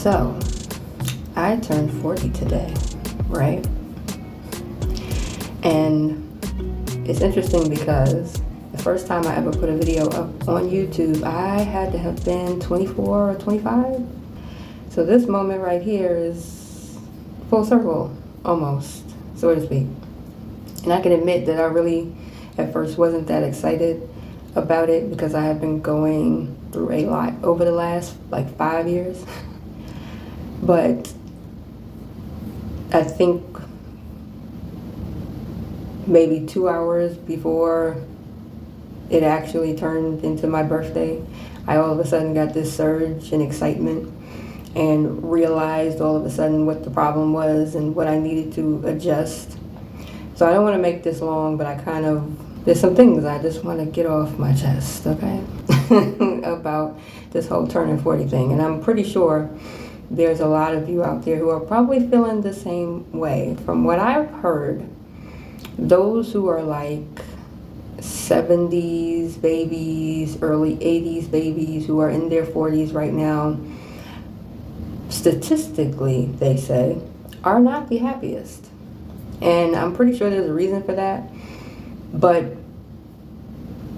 So, I turned 40 today, right? And it's interesting because the first time I ever put a video up on YouTube, I had to have been 24 or 25. So this moment right here is full circle, almost, so to speak. And I can admit that I really, at first, wasn't that excited about it because I have been going through a lot over the last, 5 years. But I think maybe 2 hours before it actually turned into my birthday, I all of a sudden got this surge in excitement and realized all of a sudden what the problem was and what I needed to adjust. So I don't want to make this long, but there's some things I just want to get off my chest, okay? About this whole turning 40 thing. And I'm pretty sure there's a lot of you out there who are probably feeling the same way. From what I've heard, those who are like 70s babies, early 80s babies who are in their 40s right now, statistically, they say, are not the happiest. And I'm pretty sure there's a reason for that, but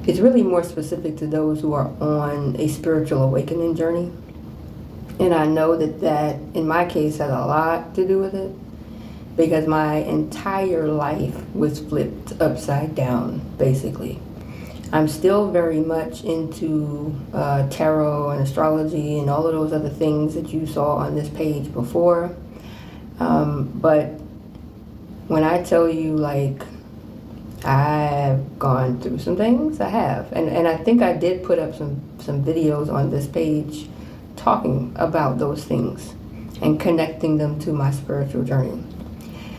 it's really more specific to those who are on a spiritual awakening journey. And I know that in my case has a lot to do with it because my entire life was flipped upside down, basically. I'm still very much into tarot and astrology and all of those other things that you saw on this page before. But when I tell you, I've gone through some things, I have. And I think I did put up some videos on this page talking about those things and connecting them to my spiritual journey.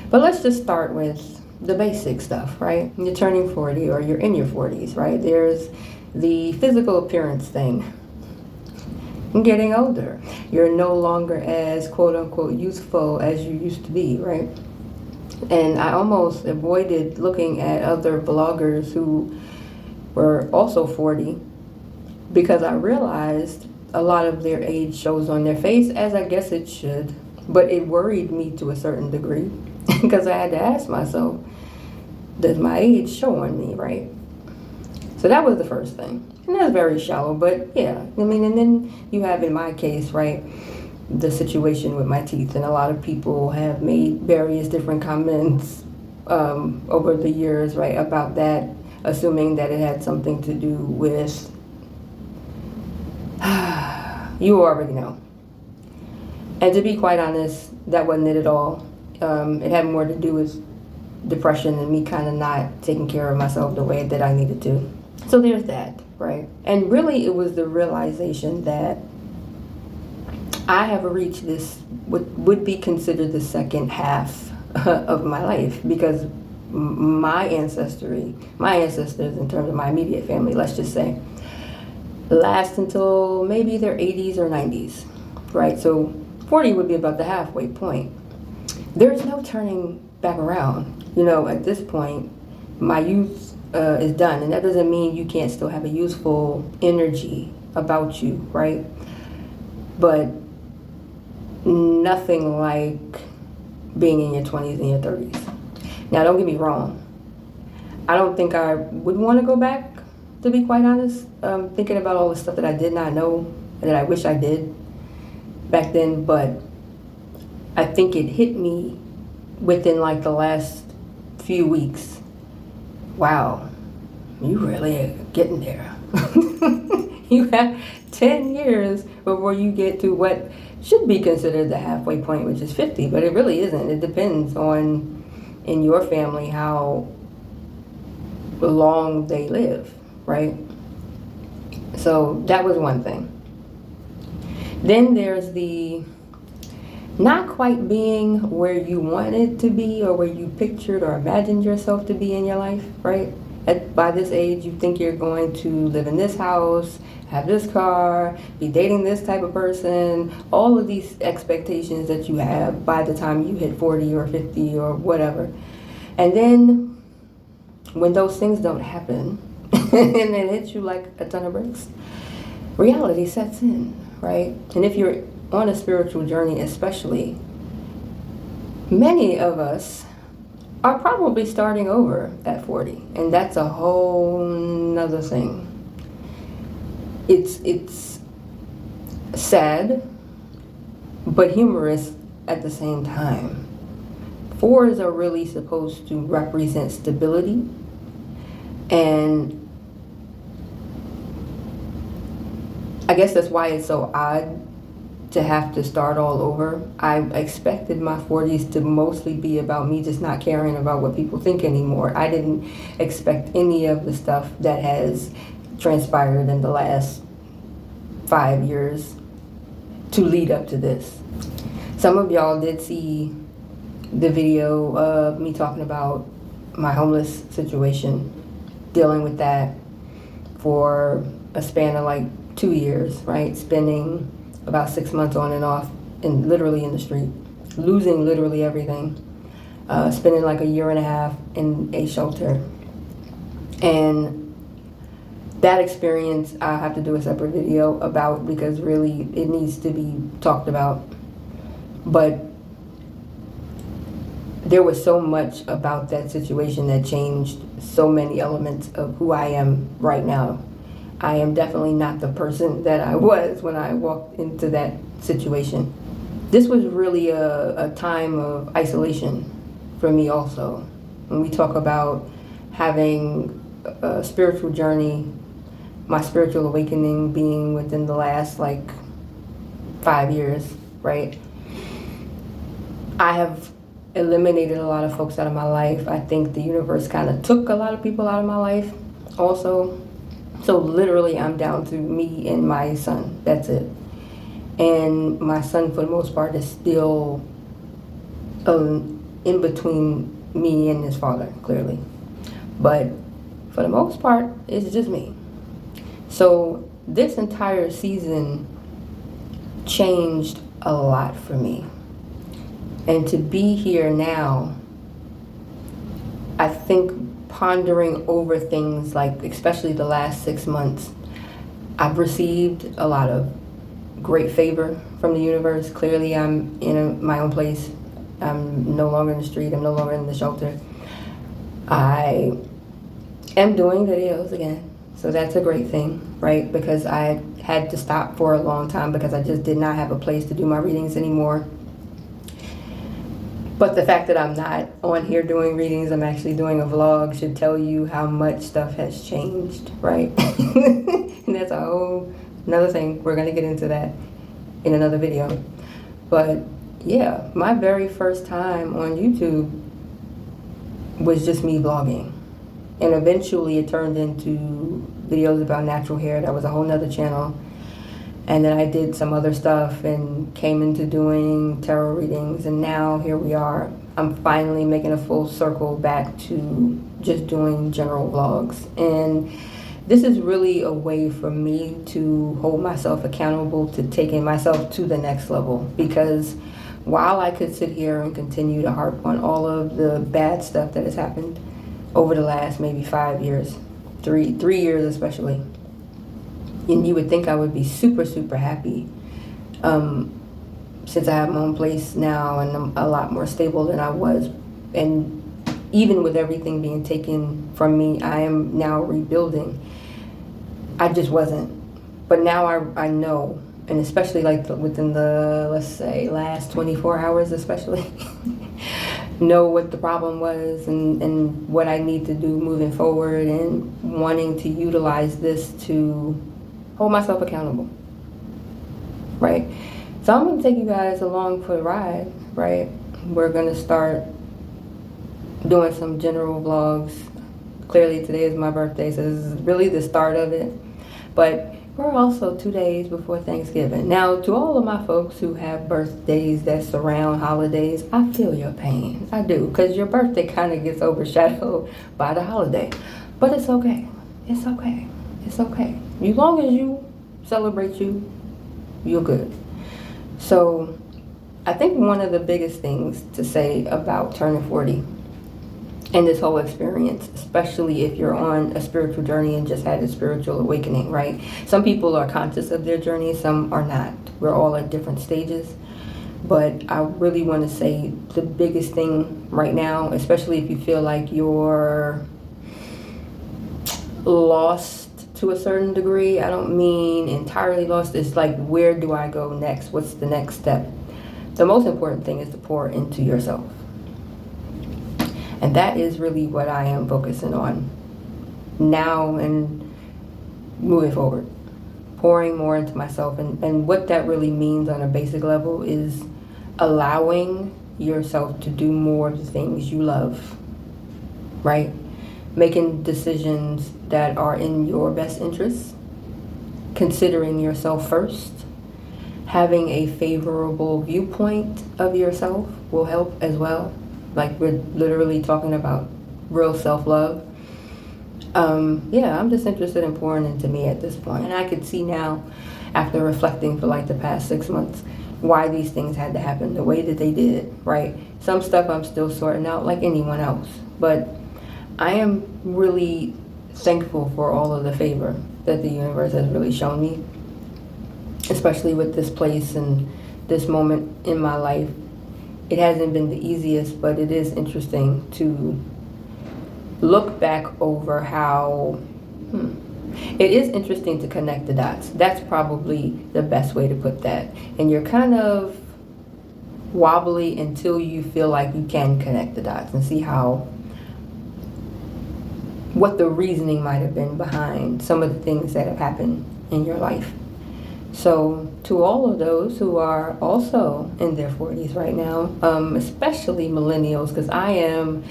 But let's just start with the basic stuff, right? You're turning 40 or you're in your 40s, right? There's the physical appearance thing. You're getting older. You're no longer as quote unquote youthful as you used to be, right? And I almost avoided looking at other bloggers who were also 40 because I realized a lot of their age shows on their face, as I guess it should. But it worried me to a certain degree because I had to ask myself, does my age show on me, right? So that was the first thing. And that's very shallow, but yeah. And then you have, in my case, right, the situation with my teeth. And a lot of people have made various different comments over the years, right, about that, assuming that it had something to do with, you already know. And to be quite honest, that wasn't it at all. It had more to do with depression and me kind of not taking care of myself the way that I needed to. So there's that, right? And really it was the realization that I have reached this, what would be considered the second half of my life, because my ancestors in terms of my immediate family, let's just say, last until maybe their 80s or 90s, right? So 40 would be about the halfway point. There's no turning back around. At this point, my youth is done. And that doesn't mean you can't still have a youthful energy about you, right? But nothing like being in your 20s and your 30s. Now, don't get me wrong. I don't think I would want to go back, to be quite honest. Thinking about all the stuff that I did not know, that I wish I did back then, but I think it hit me within the last few weeks. Wow, you really are getting there. You have 10 years before you get to what should be considered the halfway point, which is 50, but it really isn't. It depends on, in your family, how long they live, right? So that was one thing. Then there's the not quite being where you wanted to be or where you pictured or imagined yourself to be in your life, right? By this age, you think you're going to live in this house, have this car, be dating this type of person, all of these expectations that you have by the time you hit 40 or 50 or whatever. And then when those things don't happen and it hits you like a ton of bricks, reality sets in, right? And if you're on a spiritual journey especially, many of us are probably starting over at 40, and that's a whole nother thing. It's sad, but humorous at the same time. 4s are really supposed to represent stability, and I guess that's why it's so odd to have to start all over. I expected my 40s to mostly be about me just not caring about what people think anymore. I didn't expect any of the stuff that has transpired in the last 5 years to lead up to this. Some of y'all did see the video of me talking about my homeless situation, dealing with that for a span of like 2 years, right? Spending about 6 months on and off and literally in the street, losing literally everything, spending like a year and a half in a shelter. And that experience I have to do a separate video about, because really it needs to be talked about. But there was so much about that situation that changed so many elements of who I am right now. I am definitely not the person that I was when I walked into that situation. This was really a time of isolation for me also. When we talk about having a spiritual journey, my spiritual awakening being within the last like 5 years, right? I have eliminated a lot of folks out of my life. I think the universe kind of took a lot of people out of my life also. So literally I'm down to me and my son. That's it. And my son, for the most part, is still in between me and his father, clearly. But for the most part, it's just me. So this entire season changed a lot for me. And to be here now, I think pondering over things like, especially the last 6 months, I've received a lot of great favor from the universe. Clearly, I'm in my own place. I'm no longer in the street. I'm no longer in the shelter. I am doing videos again. So that's a great thing, right? Because I had to stop for a long time because I just did not have a place to do my readings anymore. But the fact that I'm not on here doing readings, I'm actually doing a vlog, should tell you how much stuff has changed, right? And that's a whole another thing. We're going to get into that in another video. But yeah, my very first time on YouTube was just me vlogging. And eventually it turned into videos about natural hair. That was a whole nother channel. And then I did some other stuff and came into doing tarot readings, and now here we are. I'm finally making a full circle back to just doing general vlogs. And this is really a way for me to hold myself accountable to taking myself to the next level. Because while I could sit here and continue to harp on all of the bad stuff that has happened over the last maybe 5 years, three years especially, and you would think I would be super, super happy since I have my own place now and I'm a lot more stable than I was. And even with everything being taken from me, I am now rebuilding. I just wasn't. But now I know, and especially like within the, let's say, last 24 hours especially, know what the problem was and what I need to do moving forward, and wanting to utilize this to hold myself accountable, right? So I'm gonna take you guys along for the ride, right? We're gonna start doing some general vlogs. Clearly today is my birthday, so this is really the start of it. But we're also 2 days before Thanksgiving. Now, to all of my folks who have birthdays that surround holidays, I feel your pain. I do, because your birthday kind of gets overshadowed by the holiday. But it's okay. It's okay. It's okay. As long as you celebrate you, you're good. So I think one of the biggest things to say about turning 40 in this whole experience, especially if you're on a spiritual journey and just had a spiritual awakening, right? Some people are conscious of their journey, some are not. We're all at different stages. But I really want to say the biggest thing right now, especially if you feel like you're lost to a certain degree, I don't mean entirely lost, it's like, where do I go next? What's the next step? The most important thing is to pour into yourself. And that is really what I am focusing on now and moving forward. Pouring more into myself. And what that really means on a basic level is allowing yourself to do more of the things you love, right? Making decisions that are in your best interest, considering yourself first, having a favorable viewpoint of yourself will help as well. Like, we're literally talking about real self-love. Yeah, I'm just interested in pouring into me at this point. And I could see now, after reflecting for like the past 6 months, why these things had to happen the way that they did, right? Some stuff I'm still sorting out like anyone else. But I am really thankful for all of the favor that the universe has really shown me, especially with this place and this moment in my life. It hasn't been the easiest, but it is interesting to look back over how, it is interesting to connect the dots. That's probably the best way to put that. And you're kind of wobbly until you feel like you can connect the dots and see what the reasoning might have been behind some of the things that have happened in your life. So to all of those who are also in their 40s right now, especially millennials, because I am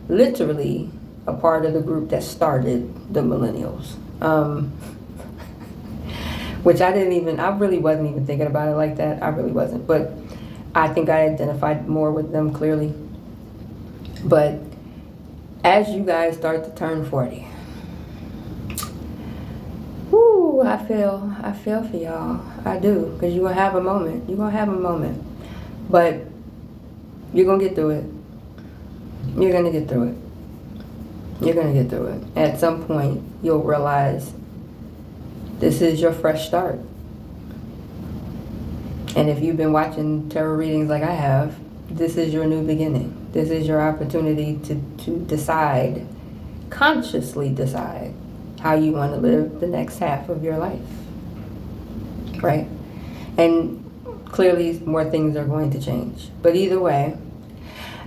literally a part of the group that started the millennials, which I really wasn't even thinking about it like that. I really wasn't, but I think I identified more with them clearly. But as you guys start to turn 40, whoo, I feel for y'all. I do, because you're gonna have a moment. You're gonna have a moment, but you're gonna get through it. You're gonna get through it. You're gonna get through it. At some point, you'll realize this is your fresh start. And if you've been watching tarot readings like I have, this is your new beginning. This is your opportunity to decide, consciously decide, how you want to live the next half of your life, right? And clearly more things are going to change. But either way,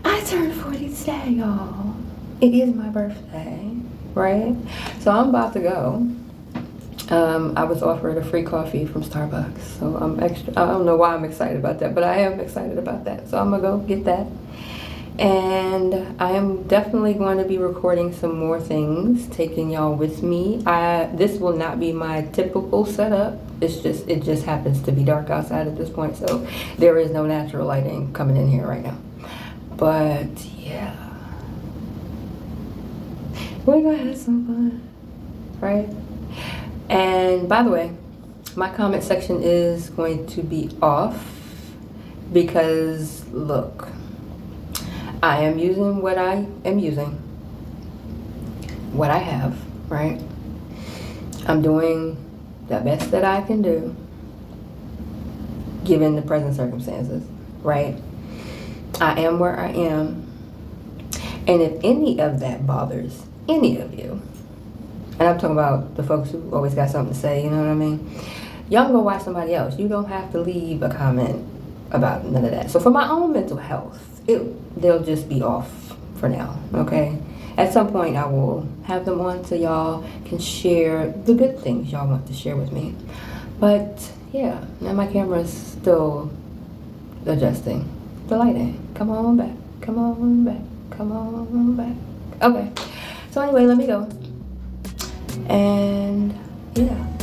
I turned 40 today, y'all. It is my birthday, right? So I'm about to go. I was offered a free coffee from Starbucks, so I don't know why I'm excited about that, but I am excited about that. So I'm gonna go get that. And I am definitely going to be recording some more things, taking y'all with me. This will not be my typical setup. It just happens to be dark outside at this point, so there is no natural lighting coming in here right now. But yeah, we're gonna have some fun, right? And by the way, my comment section is going to be off because, look, I am using what I am using, what I have, right? I'm doing the best that I can do, given the present circumstances, right? I am where I am. And if any of that bothers any of you, and I'm talking about the folks who always got something to say, you know what I mean? Y'all can go watch somebody else. You don't have to leave a comment about none of that. So for my own mental health, they'll just be off for now, okay? At some point, I will have them on so y'all can share the good things y'all want to share with me. But yeah, now my camera's still adjusting the lighting. Come on back, come on back, come on back. Okay, so anyway, let me go. And yeah.